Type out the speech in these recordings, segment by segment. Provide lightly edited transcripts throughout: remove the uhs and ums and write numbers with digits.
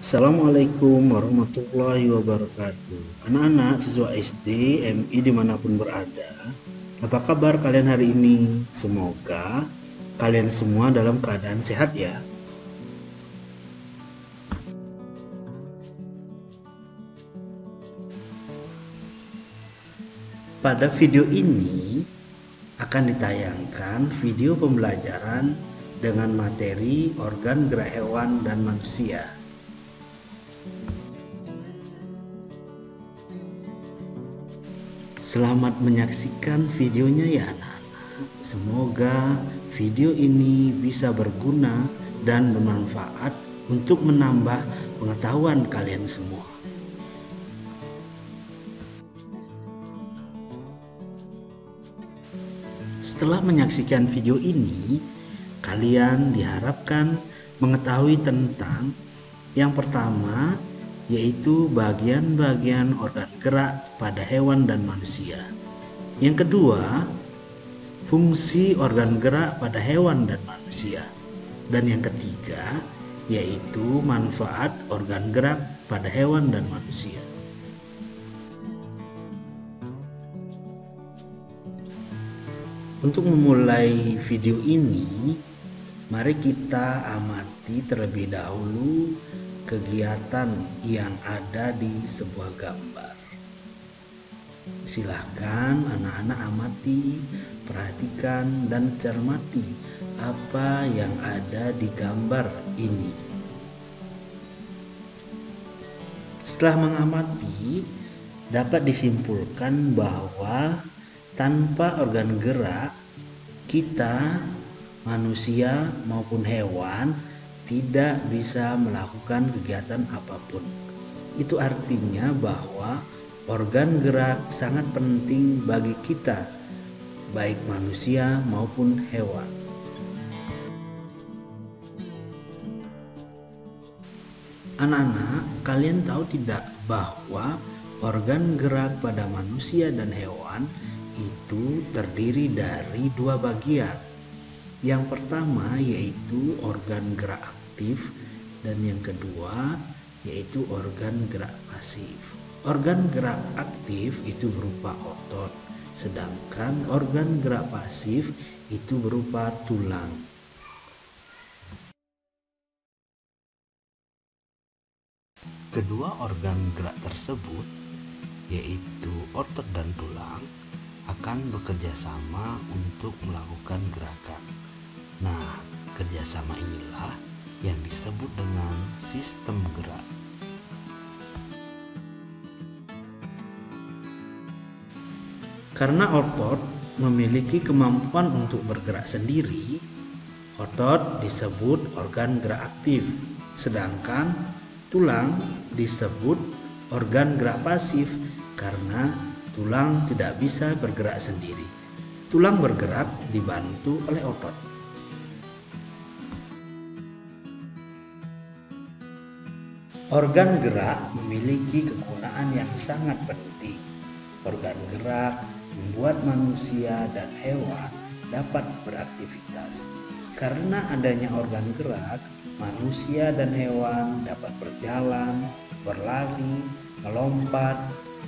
Assalamualaikum warahmatullahi wabarakatuh. Anak-anak siswa SD, MI dimanapun berada, apa kabar kalian hari ini? Semoga kalian semua dalam keadaan sehat ya. Pada video ini akan ditayangkan video pembelajaran dengan materi organ gerak hewan dan manusia. Selamat menyaksikan videonya ya anak-anak. Semoga video ini bisa berguna dan bermanfaat untuk menambah pengetahuan kalian semua. Setelah menyaksikan video ini, kalian diharapkan mengetahui tentang yang pertama, yaitu bagian-bagian organ gerak pada hewan dan manusia. Yang kedua, fungsi organ gerak pada hewan dan manusia. Dan yang ketiga, yaitu manfaat organ gerak pada hewan dan manusia. Untuk memulai video ini, mari kita amati terlebih dahulu kegiatan yang ada di sebuah gambar. Silahkan anak-anak amati, perhatikan dan cermati apa yang ada di gambar ini. Setelah mengamati, dapat disimpulkan bahwa tanpa organ gerak, kita manusia maupun hewan tidak bisa melakukan kegiatan apapun. Itu artinya bahwa organ gerak sangat penting bagi kita, baik manusia maupun hewan. Anak-anak, kalian tahu tidak bahwa organ gerak pada manusia dan hewan itu terdiri dari dua bagian. Yang pertama yaitu organ gerak aktif dan yang kedua yaitu organ gerak pasif. Organ gerak aktif itu berupa otot, sedangkan organ gerak pasif itu berupa tulang. Kedua organ gerak tersebut, yaitu otot dan tulang, akan bekerja sama untuk melakukan gerakan. Nah, kerjasama inilah yang disebut dengan sistem gerak. Karena otot memiliki kemampuan untuk bergerak sendiri, otot disebut organ gerak aktif, sedangkan tulang disebut organ gerak pasif karena tulang tidak bisa bergerak sendiri. Tulang bergerak dibantu oleh otot. Organ gerak memiliki kegunaan yang sangat penting. Organ gerak membuat manusia dan hewan dapat beraktivitas. Karena adanya organ gerak, manusia dan hewan dapat berjalan, berlari, melompat,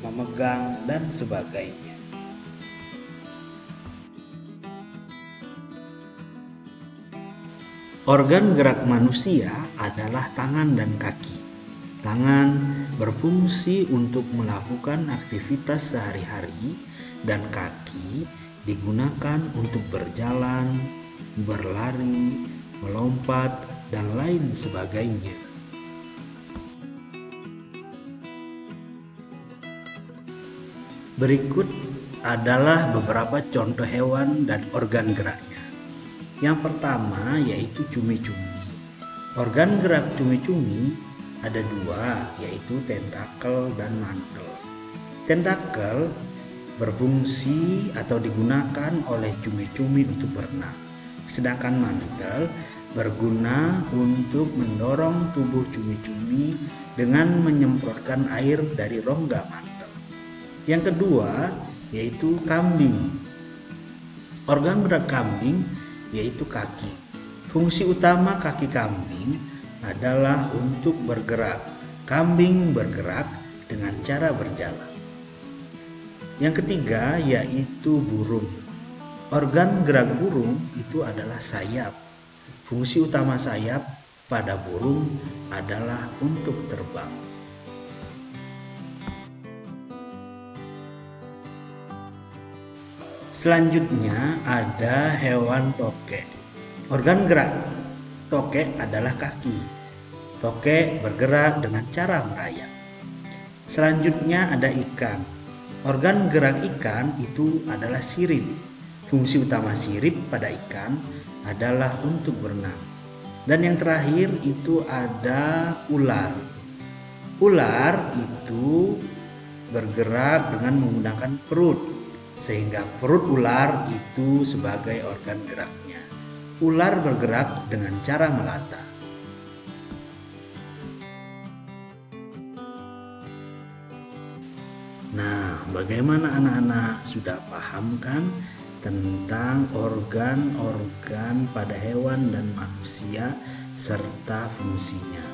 memegang, dan sebagainya. Organ gerak manusia adalah tangan dan kaki. Tangan berfungsi untuk melakukan aktivitas sehari-hari dan kaki digunakan untuk berjalan, berlari, melompat, dan lain sebagainya. Berikut adalah beberapa contoh hewan dan organ geraknya. Yang pertama yaitu cumi-cumi. Organ gerak cumi-cumi ada dua, yaitu tentakel dan mantel. Tentakel berfungsi atau digunakan oleh cumi-cumi untuk berenang, sedangkan mantel berguna untuk mendorong tubuh cumi-cumi dengan menyemprotkan air dari rongga mantel. Yang kedua yaitu kambing. Organ gerak kambing yaitu kaki. Fungsi utama kaki kambing adalah untuk bergerak. Kambing bergerak dengan cara berjalan. Yang ketiga yaitu burung. Organ gerak burung itu adalah sayap. Fungsi utama sayap pada burung adalah untuk terbang. Selanjutnya ada hewan tokek. Organ gerak tokek adalah kaki. Tokek bergerak dengan cara merayap. Selanjutnya ada ikan. Organ gerak ikan itu adalah sirip. Fungsi utama sirip pada ikan adalah untuk berenang. Dan yang terakhir itu ada ular. Ular itu bergerak dengan menggunakan perut, sehingga perut ular itu sebagai organ geraknya. Ular bergerak dengan cara melata. Nah, bagaimana anak-anak sudah paham kan tentang organ-organ pada hewan dan manusia serta fungsinya?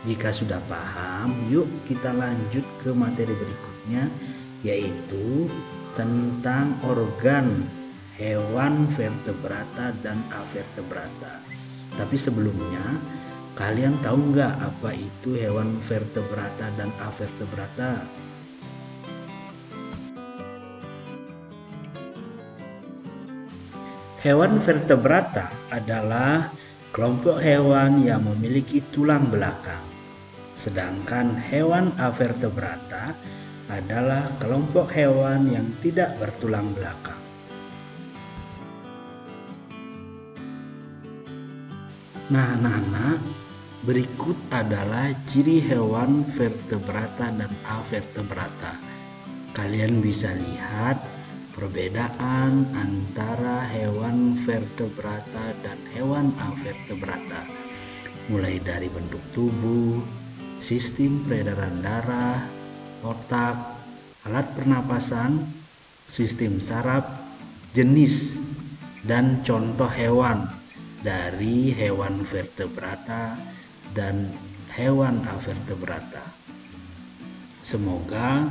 Jika sudah paham, yuk kita lanjut ke materi berikutnya, yaitu tentang organ hewan vertebrata dan avertebrata. Tapi sebelumnya, kalian tahu nggak apa itu hewan vertebrata dan avertebrata? Hewan vertebrata adalah kelompok hewan yang memiliki tulang belakang. Sedangkan hewan avertebrata adalah kelompok hewan yang tidak bertulang belakang. Nah, anak-anak, berikut adalah ciri hewan vertebrata dan avertebrata. Kalian bisa lihat perbedaan antara hewan vertebrata dan hewan avertebrata, mulai dari bentuk tubuh, sistem peredaran darah, otak, alat pernapasan, sistem saraf, jenis, dan contoh hewan dari hewan vertebrata dan hewan avertebrata. Semoga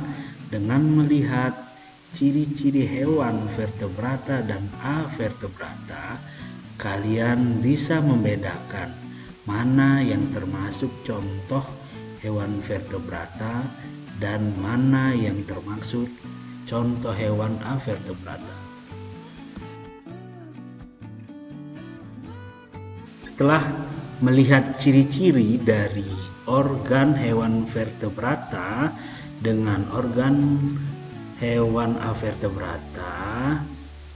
dengan melihat ciri-ciri hewan vertebrata dan avertebrata, kalian bisa membedakan mana yang termasuk contoh hewan vertebrata dan mana yang termaksud contoh hewan avertebrata. Setelah melihat ciri-ciri dari organ hewan vertebrata dengan organ hewan avertebrata,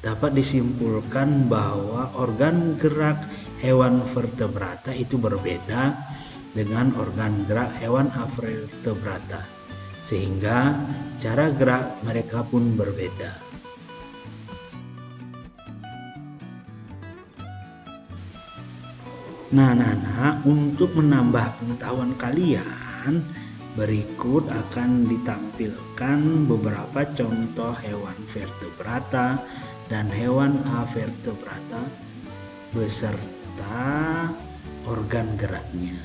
dapat disimpulkan bahwa organ gerak hewan vertebrata itu berbeda dengan organ gerak hewan avertebrata, sehingga cara gerak mereka pun berbeda. Nah, untuk menambah pengetahuan kalian, berikut akan ditampilkan beberapa contoh hewan vertebrata dan hewan avertebrata beserta organ geraknya.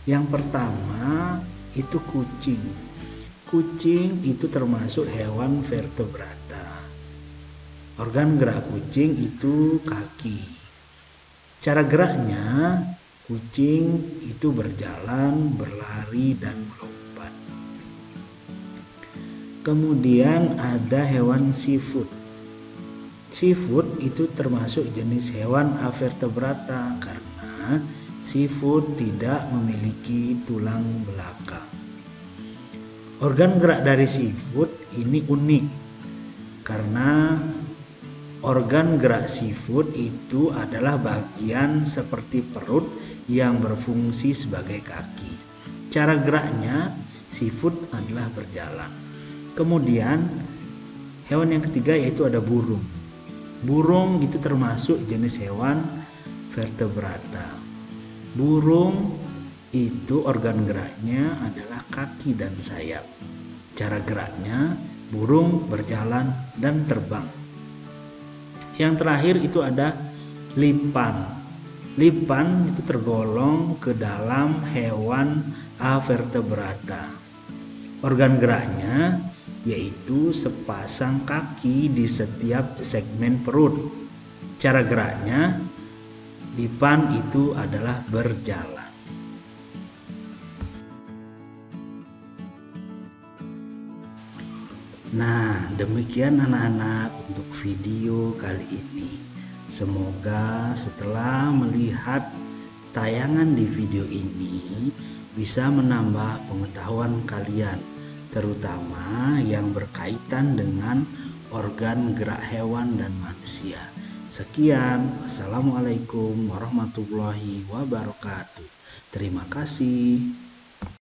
Yang pertama itu kucing. Kucing itu termasuk hewan vertebrata. Organ gerak kucing itu kaki. Cara geraknya, kucing itu berjalan, berlari, dan melompat. Kemudian ada hewan seafood. Seafood itu termasuk jenis hewan avertebrata karena seafood tidak memiliki tulang belakang. Organ gerak dari seafood ini unik karena organ gerak seafood itu adalah bagian seperti perut yang berfungsi sebagai kaki. Cara geraknya seafood adalah berjalan. Kemudian hewan yang ketiga yaitu ada burung. Burung itu termasuk jenis hewan vertebrata. Burung itu organ geraknya adalah kaki dan sayap. Cara geraknya burung berjalan dan terbang. Yang terakhir itu ada lipan. Lipan itu tergolong ke dalam hewan avertebrata. Organ geraknya yaitu sepasang kaki di setiap segmen perut. Cara geraknya, lipan itu adalah berjalan. Nah, demikian anak-anak untuk video kali ini. Semoga setelah melihat tayangan di video ini bisa menambah pengetahuan kalian, terutama yang berkaitan dengan organ gerak hewan dan manusia. Sekian, wassalamualaikum warahmatullahi wabarakatuh. Terima kasih.